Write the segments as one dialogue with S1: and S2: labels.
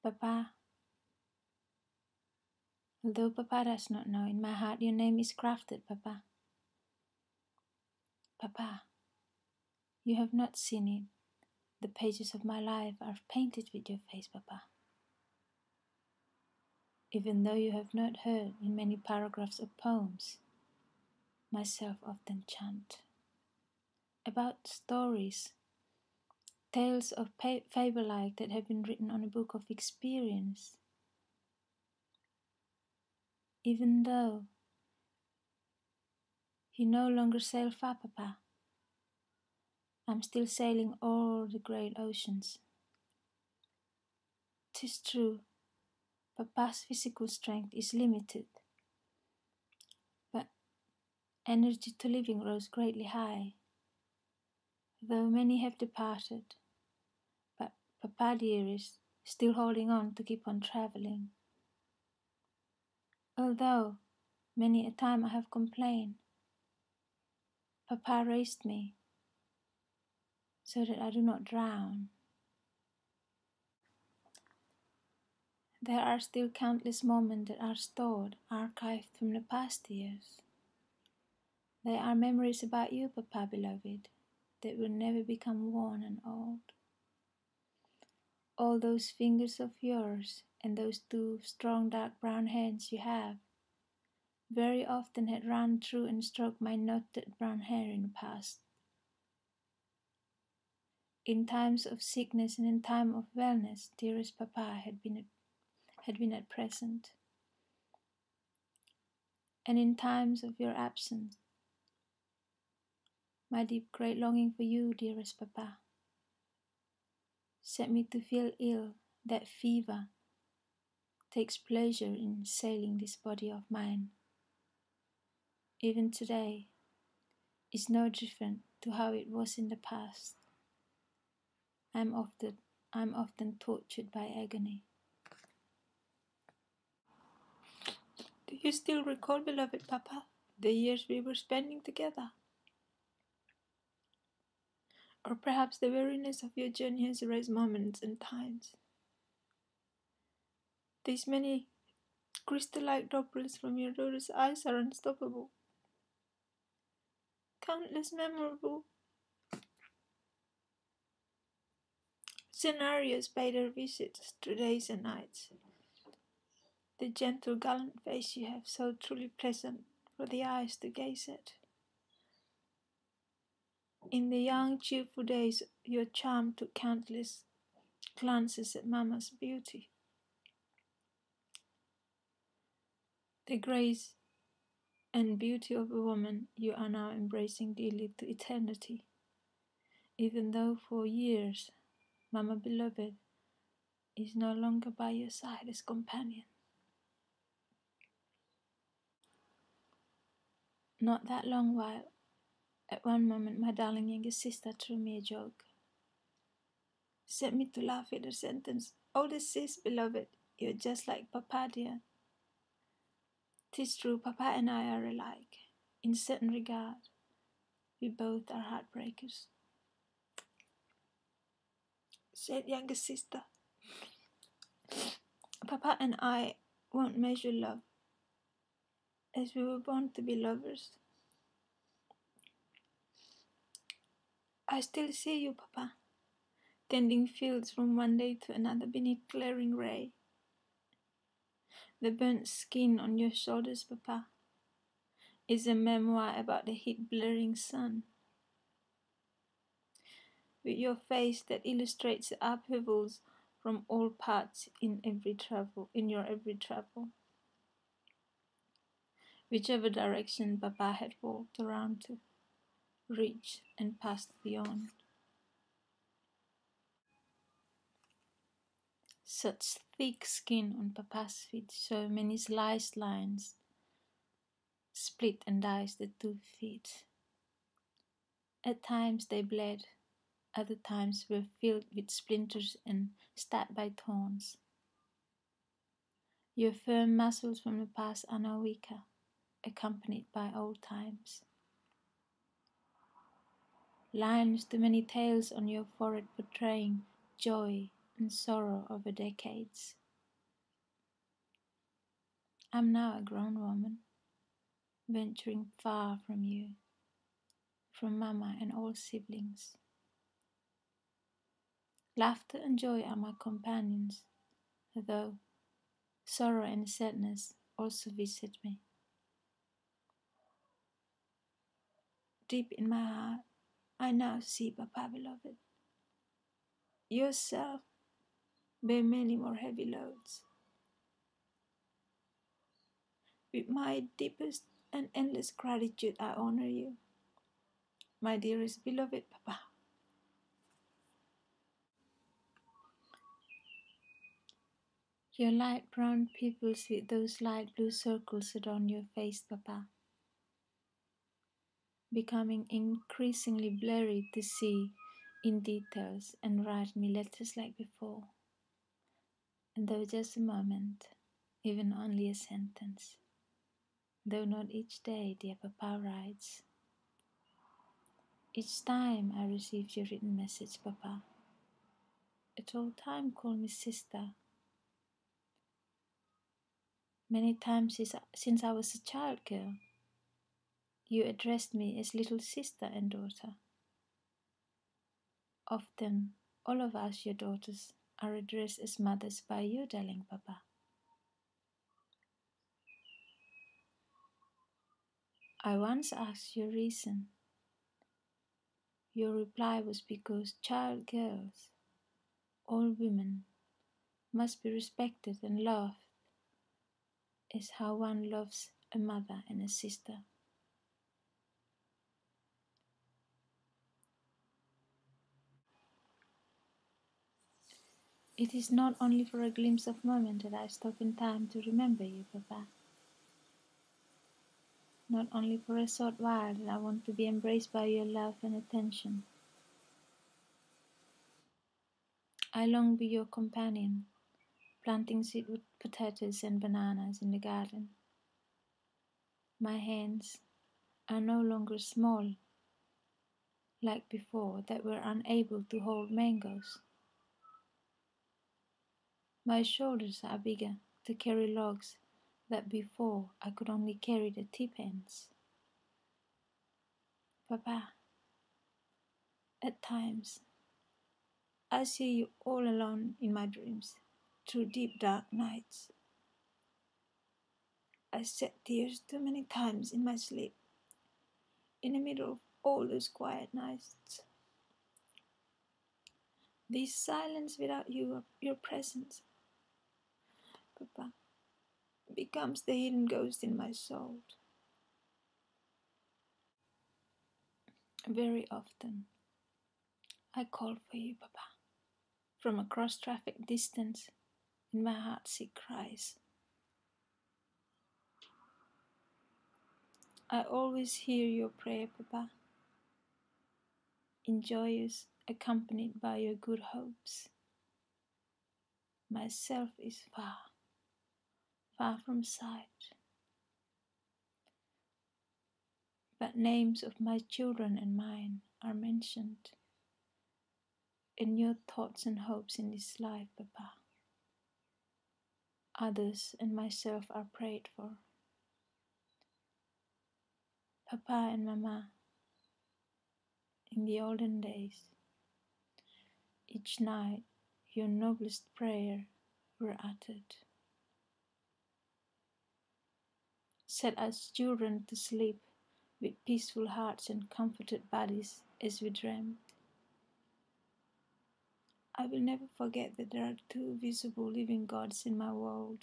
S1: Papà, although Papà does not know, in my heart your name is crafted, Papà. Papà, you have not seen it. The pages of my life are painted with your face, Papà. Even though you have not heard in many paragraphs of poems, myself often chant about stories, tales of fable-like that have been written on a book of experience. Even though you no longer sail far, Papà, I'm still sailing all the great oceans. 'Tis true, Papà's physical strength is limited, but energy to living rose greatly high. Though many have departed, but Papà dearest still holding on to keep on traveling. Although many a time I have complained, Papà raised me so that I do not drown. There are still countless moments that are stored, archived from the past years. They are memories about you, Papà beloved, that will never become worn and old. All those fingers of yours and those two strong dark brown hands you have very often had run through and stroked my knotted brown hair in the past. In times of sickness and in time of wellness, dearest Papà had been at present. And in times of your absence, my deep great longing for you, dearest Papà, set me to feel ill, that fever takes pleasure in sailing this body of mine. Even today is no different to how it was in the past. I'm often tortured by agony. Do you still recall, beloved Papà, the years we were spending together? Or perhaps the weariness of your journey has erased moments and times. These many crystal-like droplets from your daughter's eyes are unstoppable. Countless memorable scenarios pay their visits through days and nights. The gentle, gallant face you have, so truly pleasant for the eyes to gaze at. In the young, cheerful days, your charm took countless glances at Mama's beauty. The grace and beauty of a woman you are now embracing dearly to eternity, even though for years, Mama beloved is no longer by your side as companion. Not that long while, at one moment my darling younger sister threw me a joke. Set me to laugh at the sentence, "Oh, the sis, beloved, you're just like Papà, dear." 'Tis true, Papà and I are alike. In certain regard, we both are heartbreakers. Said younger sister, Papà and I won't measure love, as we were born to be lovers. I still see you, Papà, tending fields from one day to another beneath glaring ray. The burnt skin on your shoulders, Papà, is a memoir about the heat-blurring sun. With your face that illustrates the upheavals from all parts in your every travel. Whichever direction Papà had walked around to, reached and passed beyond. Such thick skin on Papà's feet, so many sliced lines split and diced the 2 feet. At times they bled, other times were filled with splinters and stabbed by thorns. Your firm muscles from the past are now weaker, accompanied by old times. Lines to many tales on your forehead portraying joy, and sorrow over decades. I'm now a grown woman, venturing far from you, from Mama and all siblings. Laughter and joy are my companions, though sorrow and sadness also visit me. Deep in my heart, I now see, Papà beloved, yourself bear many more heavy loads. With my deepest and endless gratitude, I honor you, my dearest beloved Papà. Your light brown pupils with those light blue circles adorn your face, Papà, becoming increasingly blurry to see in details and write me letters like before. And though just a moment, even only a sentence, though not each day, dear Papà writes. Each time I receive your written message, Papà, at all time call me sister. Many times since I was a child girl, you addressed me as little sister and daughter. Often, all of us, your daughters, are addressed as mothers by you, darling Papà. I once asked your reason. Your reply was because child girls, all women, must be respected and loved as how one loves a mother and a sister. It is not only for a glimpse of moment that I stop in time to remember you, Papà. Not only for a short while that I want to be embraced by your love and attention. I long to be your companion, planting sweet potatoes and bananas in the garden. My hands are no longer small, like before, that were unable to hold mangoes. My shoulders are bigger to carry logs that before I could only carry the tip ends. Papà, at times I see you all alone in my dreams through deep dark nights. I shed tears too many times in my sleep, in the middle of all those quiet nights. This silence without your presence, Papà, becomes the hidden ghost in my soul. Very often, I call for you, Papà, from across traffic distance, in my heart-sick cries. I always hear your prayer, Papà, in joyous, accompanied by your good hopes. Myself is far, far from sight, but names of my children and mine are mentioned in your thoughts and hopes in this life, Papà. Others and myself are prayed for. Papà and Mama, in the olden days, each night your noblest prayer were uttered. Set us children to sleep with peaceful hearts and comforted bodies as we dreamt. I will never forget that there are two visible living gods in my world.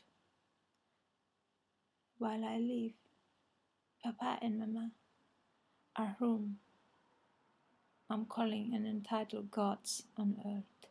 S1: While I live, Papà and Mama are whom I'm calling and entitled gods on earth.